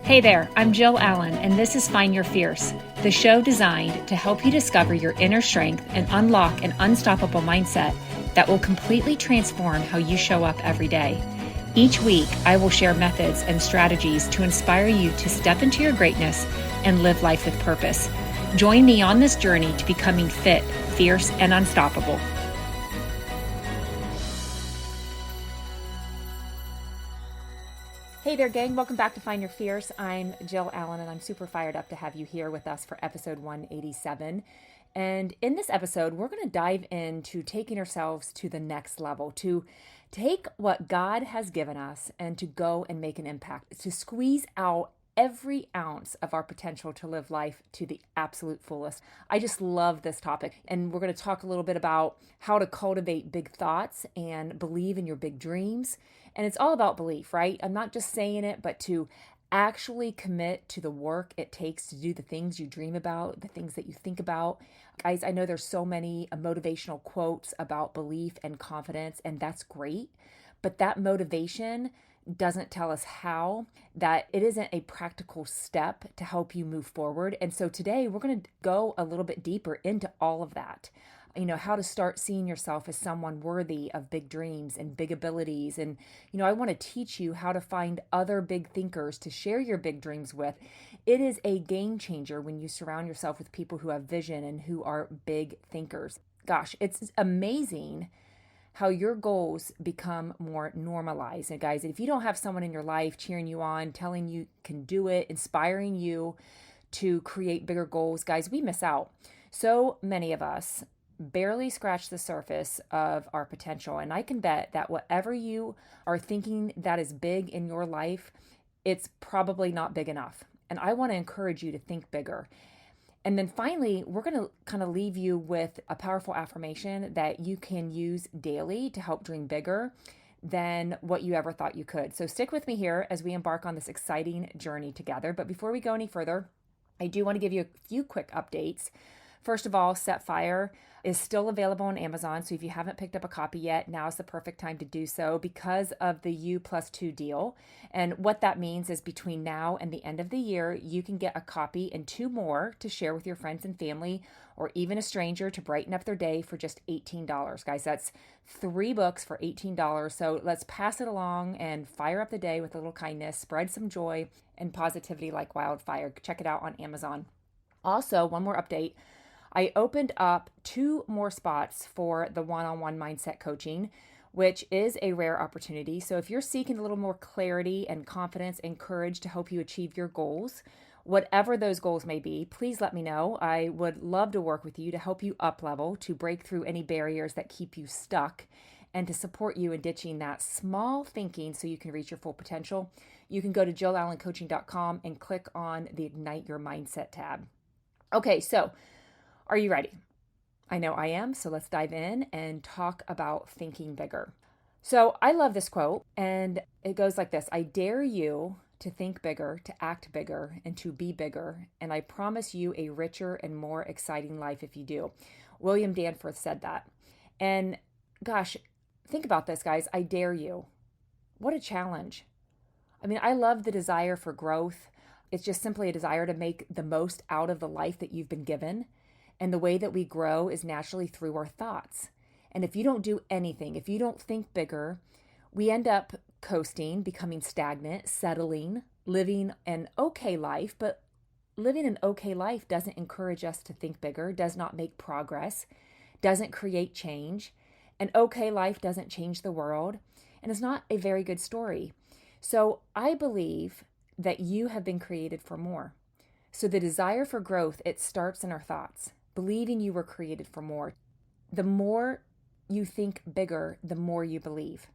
Hey there, I'm Jill Allen, and this is Find Your Fierce, the show designed to help you discover your inner strength and unlock an unstoppable mindset that will completely transform how you show up every day. Each week, I will share methods and strategies to inspire you to step into your greatness and live life with purpose. Join me on this journey to becoming fit, fierce, and unstoppable. Hey there, gang. Welcome back to Find Your Fierce. I'm Jill Allen, and I'm super fired up to have you here with us for episode 187. And in this episode, we're going to dive into taking ourselves to the next level, to take what God has given us and to go and make an impact, to squeeze out every ounce of our potential to live life to the absolute fullest. I just love this topic. And we're going to talk a little bit about how to cultivate big thoughts and believe in your big dreams. And it's all about belief, right? I'm not just saying it, but to actually commit to the work it takes to do the things you dream about, the things that you think about. Guys, I know there's so many motivational quotes about belief and confidence, and that's great. But that motivation doesn't tell us how, that it isn't a practical step to help you move forward. And so today we're going to go a little bit deeper into all of that. You know, how to start seeing yourself as someone worthy of big dreams and big abilities. And, I want to teach you how to find other big thinkers to share your big dreams with. It is a game changer when you surround yourself with people who have vision and who are big thinkers. Gosh, it's amazing how your goals become more normalized. And guys, if you don't have someone in your life cheering you on, telling you can do it, inspiring you to create bigger goals, guys, we miss out. So many of us barely scratch the surface of our potential. And I can bet that whatever you are thinking that is big in your life, it's probably not big enough. And I want to encourage you to think bigger. And then finally, we're going to kind of leave you with a powerful affirmation that you can use daily to help dream bigger than what you ever thought you could. So stick with me here as we embark on this exciting journey together. But before we go any further, I do want to give you a few quick updates. First of all, Set Fire is still available on Amazon. So if you haven't picked up a copy yet, now is the perfect time to do so because of the U+2 deal. And what that means is between now and the end of the year, you can get a copy and 2 more to share with your friends and family, or even a stranger to brighten up their day for just $18. Guys, that's 3 books for $18. So let's pass it along and fire up the day with a little kindness, spread some joy and positivity like wildfire. Check it out on Amazon. Also, one more update. I opened up 2 more spots for the one-on-one mindset coaching, which is a rare opportunity. So if you're seeking a little more clarity and confidence and courage to help you achieve your goals, whatever those goals may be, please let me know. I would love to work with you to help you up level, to break through any barriers that keep you stuck, and to support you in ditching that small thinking so you can reach your full potential. You can go to jillallencoaching.com and click on the Ignite Your Mindset tab. Okay, so are you ready? I know I am, so let's dive in and talk about thinking bigger. So I love this quote, and it goes like this: I dare you to think bigger, to act bigger, and to be bigger, and I promise you a richer and more exciting life if you do. William Danforth said that. And gosh, think about this, guys. I dare you. What a challenge. I mean, I love the desire for growth. It's just simply a desire to make the most out of the life that you've been given. And the way that we grow is naturally through our thoughts. And if you don't do anything, if you don't think bigger, we end up coasting, becoming stagnant, settling, living an okay life. But living an okay life doesn't encourage us to think bigger, does not make progress, doesn't create change. An okay life doesn't change the world, and it's not a very good story. So I believe that you have been created for more. So the desire for growth, it starts in our thoughts. Believing you were created for more. The more you think bigger, the more you believe.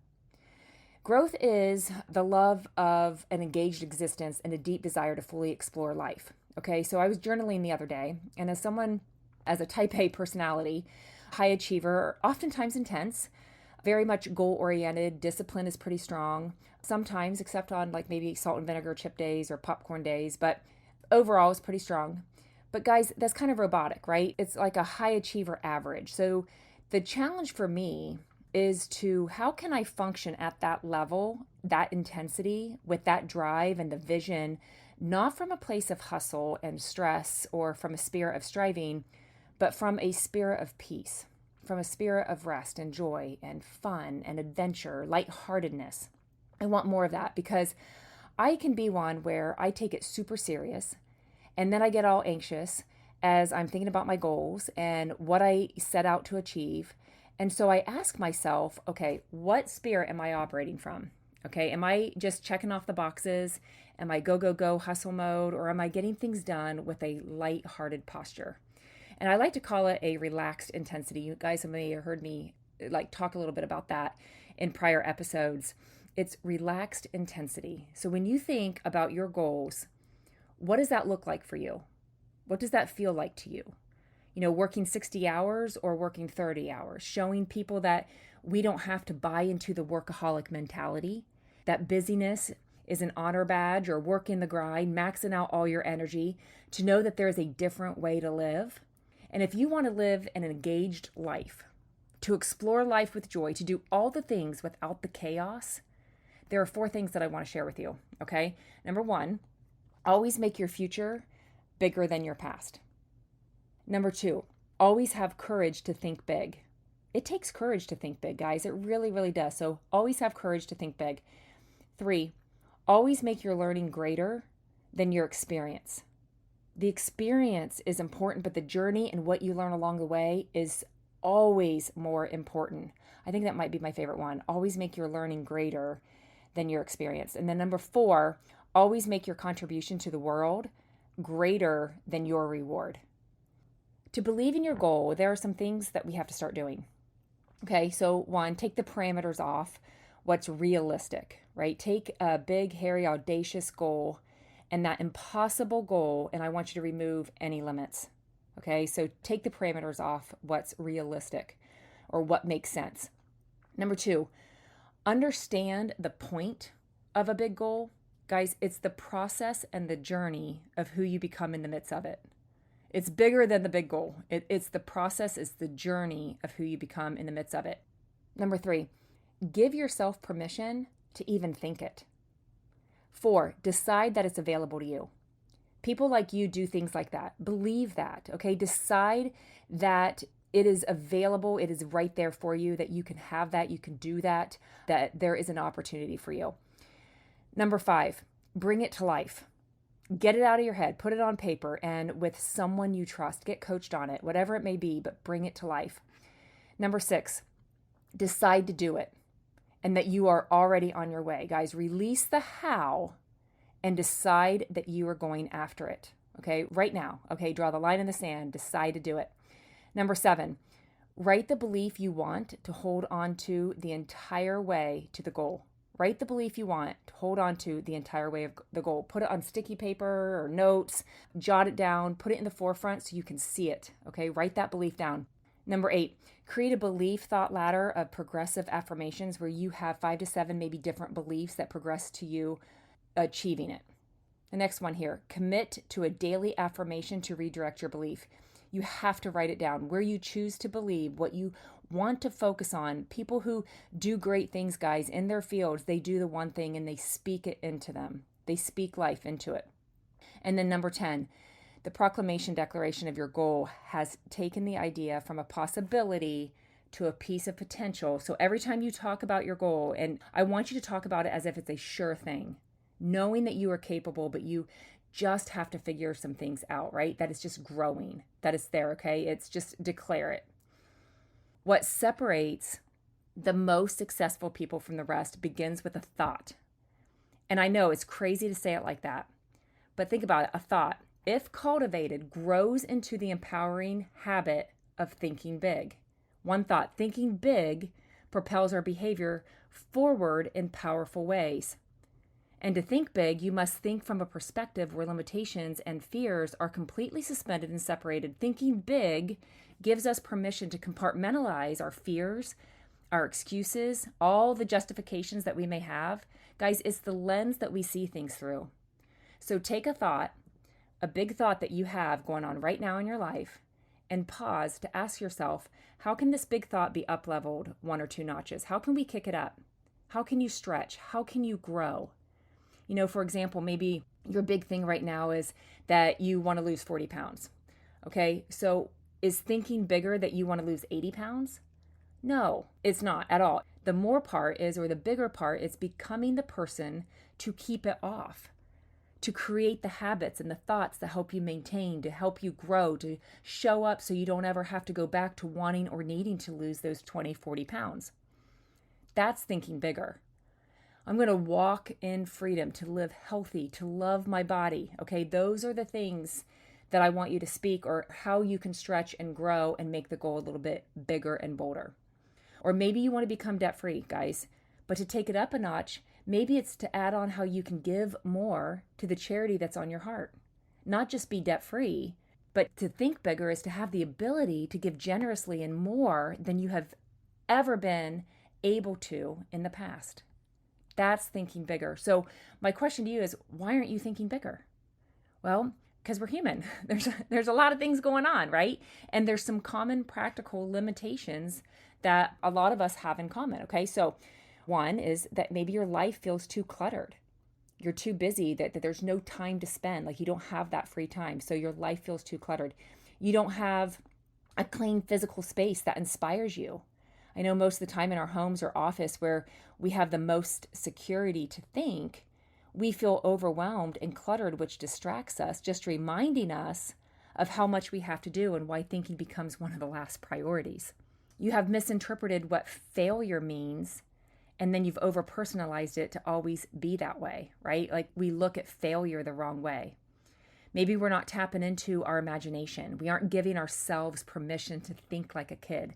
Growth is the love of an engaged existence and a deep desire to fully explore life. Okay, so I was journaling the other day, and as a type A personality, high achiever, oftentimes intense, very much goal-oriented, discipline is pretty strong, sometimes, except on like maybe salt and vinegar chip days or popcorn days, but overall it's pretty strong. But guys, that's kind of robotic, right? It's like a high achiever average. So the challenge for me is to how can I function at that level, that intensity, with that drive and the vision not from a place of hustle and stress or from a spirit of striving, but from a spirit of peace, from a spirit of rest and joy and fun and adventure, lightheartedness. I want more of that because I can be one where I take it super serious and then I get all anxious as I'm thinking about my goals and what I set out to achieve. And so I ask myself, okay, what spirit am I operating from? Okay, am I just checking off the boxes? Am I go, go, go hustle mode? Or am I getting things done with a lighthearted posture? And I like to call it a relaxed intensity. You guys may have heard me talk a little bit about that in prior episodes. It's relaxed intensity. So when you think about your goals, what does that look like for you? What does that feel like to you? Working 60 hours or working 30 hours, showing people that we don't have to buy into the workaholic mentality, that busyness is an honor badge or working the grind, maxing out all your energy, to know that there is a different way to live. And if you want to live an engaged life, to explore life with joy, to do all the things without the chaos, there are 4 things that I want to share with you, okay? Number 1, always make your future bigger than your past. Number 2, always have courage to think big. It takes courage to think big, guys. It really, really does. So always have courage to think big. 3, always make your learning greater than your experience. The experience is important, but the journey and what you learn along the way is always more important. I think that might be my favorite one. Always make your learning greater than your experience. And then number 4, always make your contribution to the world greater than your reward. To believe in your goal, there are some things that we have to start doing. Okay, so 1, take the parameters off what's realistic, right? Take a big, hairy, audacious goal and that impossible goal, and I want you to remove any limits. Okay, so take the parameters off what's realistic or what makes sense. Number 2, understand the point of a big goal. Guys, it's the process and the journey of who you become in the midst of it. It's bigger than the big goal. It's the process, it's the journey of who you become in the midst of it. Number 3, give yourself permission to even think it. 4, decide that it's available to you. People like you do things like that. Believe that, okay? Decide that it is available, it is right there for you, that you can have that, you can do that, that there is an opportunity for you. Number 5, bring it to life. Get it out of your head, put it on paper, and with someone you trust, get coached on it, whatever it may be, but bring it to life. Number 6, decide to do it and that you are already on your way. Guys, release the how and decide that you are going after it, okay? Right now, okay? Draw the line in the sand, decide to do it. Number 7, write the belief you want to hold on to the entire way to the goal. Write the belief you want to hold on to the entire way of the goal. Put it on sticky paper or notes, jot it down, put it in the forefront so you can see it, okay? Write that belief down. Number 8, create a belief thought ladder of progressive affirmations where you have 5 to 7 maybe different beliefs that progress to you achieving it. The next one here, commit to a daily affirmation to redirect your belief. You have to write it down where you choose to believe, what you want to focus on. People who do great things, guys, in their fields, they do the one thing and they speak it into them. They speak life into it. And then number 10, the proclamation declaration of your goal has taken the idea from a possibility to a piece of potential. So every time you talk about your goal, and I want you to talk about it as if it's a sure thing, knowing that you are capable, but you just have to figure some things out, right? That it's just growing, that it's there, okay? It's just declare it. What separates the most successful people from the rest begins with a thought. And I know it's crazy to say it like that, but think about it. A thought, if cultivated, grows into the empowering habit of thinking big. One thought, thinking big, propels our behavior forward in powerful ways. And to think big, you must think from a perspective where limitations and fears are completely suspended and separated. Thinking big gives us permission to compartmentalize our fears, our excuses, all the justifications that we may have. Guys, it's the lens that we see things through. So take a thought, a big thought that you have going on right now in your life, and pause to ask yourself, how can this big thought be up-leveled 1 or 2 notches? How can we kick it up? How can you stretch? How can you grow? For example, maybe your big thing right now is that you want to lose 40 pounds. Okay, so is thinking bigger that you want to lose 80 pounds? No, it's not at all. The more part is, or the bigger part, is becoming the person to keep it off, to create the habits and the thoughts that help you maintain, to help you grow, to show up so you don't ever have to go back to wanting or needing to lose those 20, 40 pounds. That's thinking bigger. I'm going to walk in freedom, to live healthy, to love my body. Okay, those are the things that I want you to speak, or how you can stretch and grow and make the goal a little bit bigger and bolder. Or maybe you want to become debt-free, guys. But to take it up a notch, maybe it's to add on how you can give more to the charity that's on your heart. Not just be debt-free, but to think bigger is to have the ability to give generously and more than you have ever been able to in the past. That's thinking bigger. So my question to you is, why aren't you thinking bigger? Well, because we're human. There's a lot of things going on, right? And there's some common practical limitations that a lot of us have in common, okay? So one is that maybe your life feels too cluttered. You're too busy, that there's no time to spend. Like, you don't have that free time. So your life feels too cluttered. You don't have a clean physical space that inspires you. I know most of the time in our homes or office where we have the most security to think, we feel overwhelmed and cluttered, which distracts us, just reminding us of how much we have to do and why thinking becomes one of the last priorities. You have misinterpreted what failure means, and then you've over-personalized it to always be that way, right? Like, we look at failure the wrong way. Maybe we're not tapping into our imagination. We aren't giving ourselves permission to think like a kid.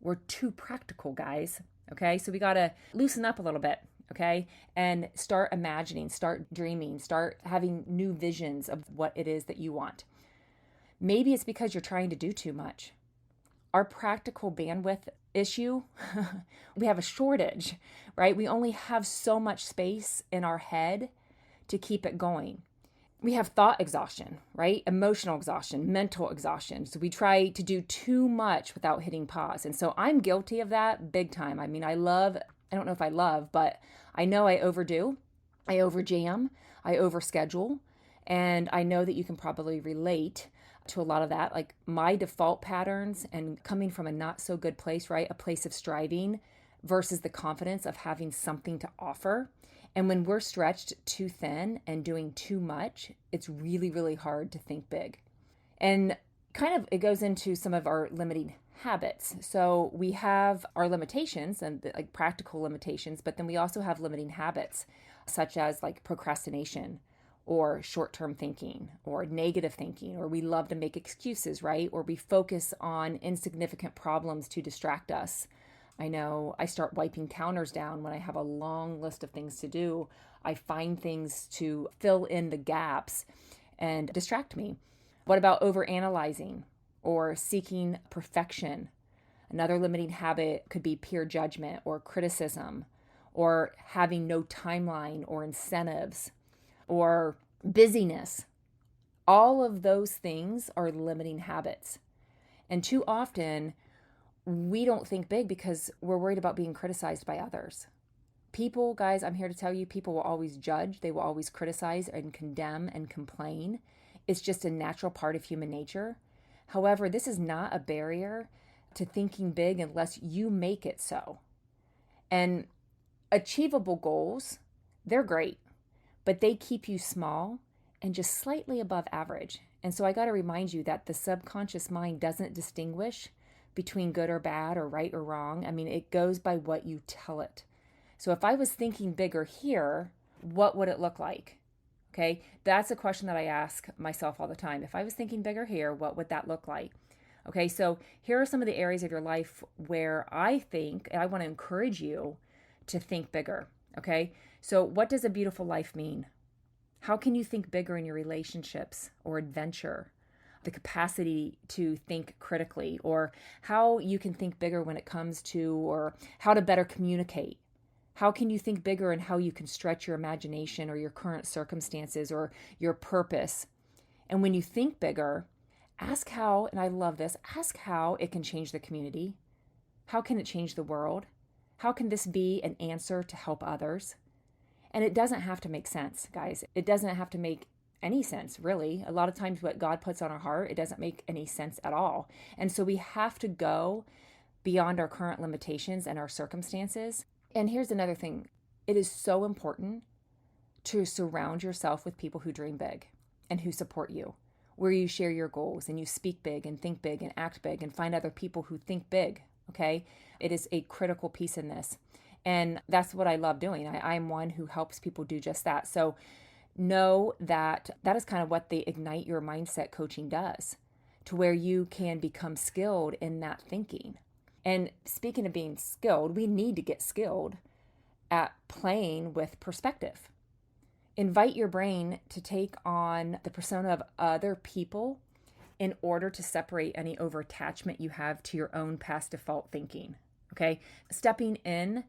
We're too practical, guys. Okay, so we got to loosen up a little bit, okay, and start imagining, start dreaming, start having new visions of what it is that you want. Maybe it's because you're trying to do too much. Our practical bandwidth issue, we have a shortage, right? We only have so much space in our head to keep it going. We have thought exhaustion, right? Emotional exhaustion, mental exhaustion. So we try to do too much without hitting pause. And so I'm guilty of that big time. I mean, I don't know if I love, but I know I overdo. I overjam. I overschedule. And I know that you can probably relate to a lot of that. Like, my default patterns and coming from a not so good place, right? A place of striving versus the confidence of having something to offer. And when we're stretched too thin and doing too much, it's really, really hard to think big. And kind of it goes into some of our limiting habits. So we have our limitations and like practical limitations, but then we also have limiting habits, such as like procrastination or short-term thinking or negative thinking, or we love to make excuses, right? Or we focus on insignificant problems to distract us. I know I start wiping counters down when I have a long list of things to do. I find things to fill in the gaps and distract me. What about overanalyzing or seeking perfection? Another limiting habit could be peer judgment or criticism, or having no timeline or incentives, or busyness. All of those things are limiting habits. And too often, we don't think big because we're worried about being criticized by others. People, guys, I'm here to tell you, people will always judge. They will always criticize and condemn and complain. It's just a natural part of human nature. However, this is not a barrier to thinking big unless you make it so. And achievable goals, they're great, but they keep you small and just slightly above average. And so I got to remind you that the subconscious mind doesn't distinguish between good or bad or right or wrong. I mean, it goes by what you tell it. So if I was thinking bigger here, what would it look like? Okay, that's a question that I ask myself all the time. If I was thinking bigger here, what would that look like? Okay, so here are some of the areas of your life where I think, and I want to encourage you to think bigger. Okay, so what does a beautiful life mean? How can you think bigger in your relationships or adventure? The capacity to think critically, or how you can think bigger when it comes to, or how to better communicate. How can you think bigger in how you can stretch your imagination or your current circumstances or your purpose? And when you think bigger, ask how, and I love this, ask how it can change the community. How can it change the world? How can this be an answer to help others? And it doesn't have to make sense, guys. It doesn't have to make any sense, really. A lot of times what God puts on our heart, it doesn't make any sense at all. And so we have to go beyond our current limitations and our circumstances. And here's another thing. It is so important to surround yourself with people who dream big and who support you, where you share your goals and you speak big and think big and act big and find other people who think big, okay? It is a critical piece in this. And that's what I love doing. I'm one who helps people do just that. So know that that is kind of what the Ignite Your Mindset coaching does, to where you can become skilled in that thinking. And speaking of being skilled, we need to get skilled at playing with perspective. Invite your brain to take on the persona of other people in order to separate any over-attachment you have to your own past default thinking, okay? Stepping in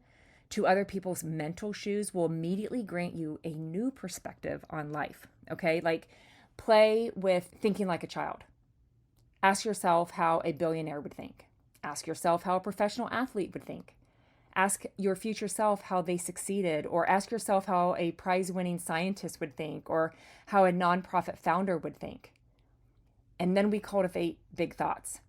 to other people's mental shoes will immediately grant you a new perspective on life, okay? Like, play with thinking like a child. Ask yourself how a billionaire would think. Ask yourself how a professional athlete would think. Ask your future self how they succeeded, or ask yourself how a prize-winning scientist would think, or how a nonprofit founder would think. And then we cultivate big thoughts.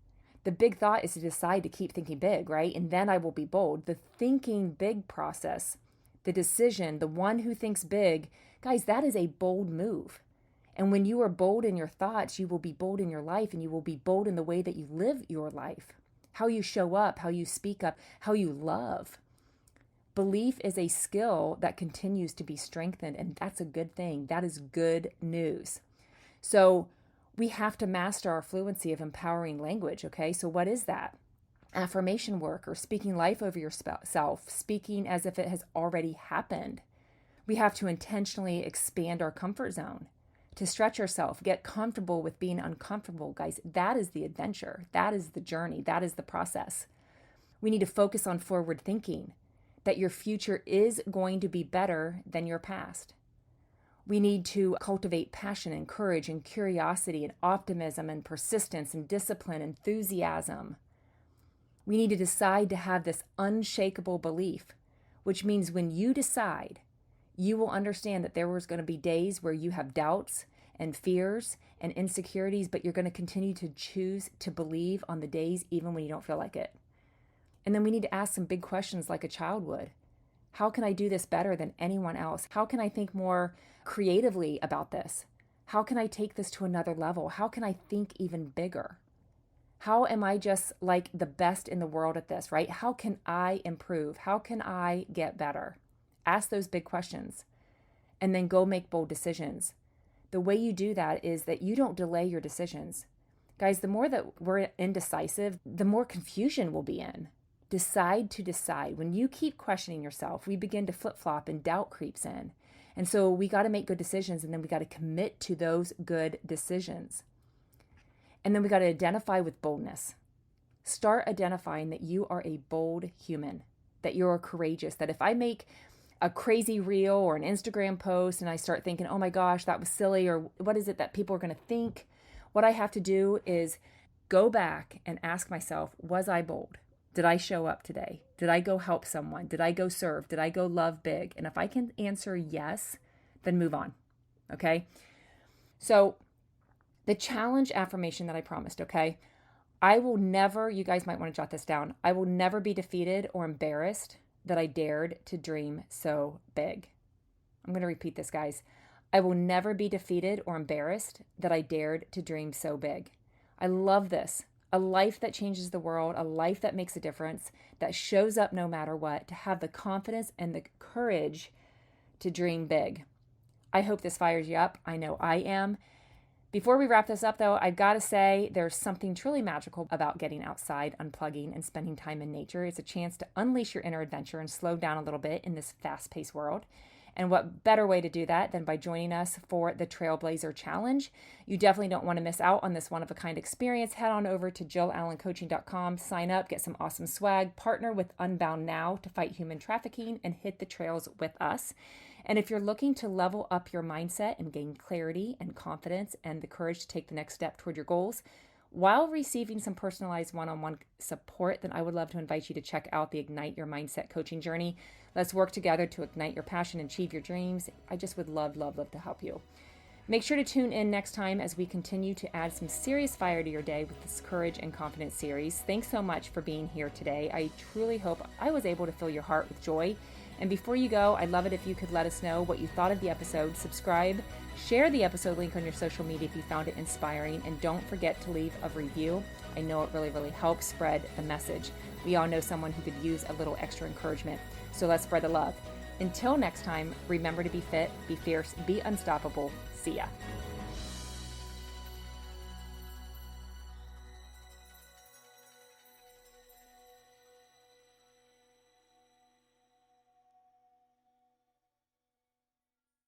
The big thought is to decide to keep thinking big, right? And then I will be bold. The thinking big process, the decision, the one who thinks big, guys, that is a bold move. And when you are bold in your thoughts, you will be bold in your life, and you will be bold in the way that you live your life. How you show up, how you speak up, how you love. Belief is a skill that continues to be strengthened, and that's a good thing. That is good news. So we have to master our fluency of empowering language, okay? So what is that? Affirmation work, or speaking life over yourself, speaking as if it has already happened. We have to intentionally expand our comfort zone, to stretch yourself, get comfortable with being uncomfortable, guys. That is the adventure. That is the journey. That is the process. We need to focus on forward thinking, that your future is going to be better than your past. We need to cultivate passion and courage and curiosity and optimism and persistence and discipline, enthusiasm. We need to decide to have this unshakable belief, which means when you decide, you will understand that there was going to be days where you have doubts and fears and insecurities, but you're going to continue to choose to believe on the days even when you don't feel like it. And then we need to ask some big questions like a child would. How can I do this better than anyone else? How can I think more creatively about this? How can I take this to another level? How can I think even bigger? How am I just like the best in the world at this, right? How can I improve? How can I get better? Ask those big questions and then go make bold decisions. The way you do that is that you don't delay your decisions. Guys, the more that we're indecisive, the more confusion we'll be in. Decide to decide. When you keep questioning yourself, we begin to flip-flop and doubt creeps in. And so we got to make good decisions, and then we got to commit to those good decisions. And then we got to identify with boldness. Start identifying that you are a bold human, that you're courageous, that if I make a crazy reel or an Instagram post and I start thinking, oh my gosh, that was silly, or what is it that people are going to think? What I have to do is go back and ask myself, was I bold? Did I show up today? Did I go help someone? Did I go serve? Did I go love big? And if I can answer yes, then move on. Okay? So the challenge affirmation that I promised, okay? I will never, you guys might want to jot this down, I will never be defeated or embarrassed that I dared to dream so big. I'm going to repeat this, guys. I will never be defeated or embarrassed that I dared to dream so big. I love this. A life that changes the world, a life that makes a difference, that shows up no matter what, to have the confidence and the courage to dream big. I hope this fires you up. I know I am. Before we wrap this up, though, I've got to say there's something truly magical about getting outside, unplugging, and spending time in nature. It's a chance to unleash your inner adventure and slow down a little bit in this fast-paced world. And what better way to do that than by joining us for the Trailblazer Challenge? You definitely don't want to miss out on this one-of-a-kind experience. Head on over to jillallencoaching.com, sign up, get some awesome swag, partner with Unbound Now to fight human trafficking, and hit the trails with us. And if you're looking to level up your mindset and gain clarity and confidence and the courage to take the next step toward your goals, while receiving some personalized one-on-one support, then I would love to invite you to check out the Ignite Your Mindset coaching journey. Let's work together to ignite your passion and achieve your dreams. I just would love to help you. Make sure to tune in next time as we continue to add some serious fire to your day with this Courage and Confidence series. Thanks so much for being here today. I truly hope I was able to fill your heart with joy. And before you go, I'd love it if you could let us know what you thought of the episode. Subscribe, share the episode link on your social media if you found it inspiring, and don't forget to leave a review. I know it really helps spread the message. We all know someone who could use a little extra encouragement. So let's spread the love. Until next time, remember to be fit, be fierce, be unstoppable. See ya.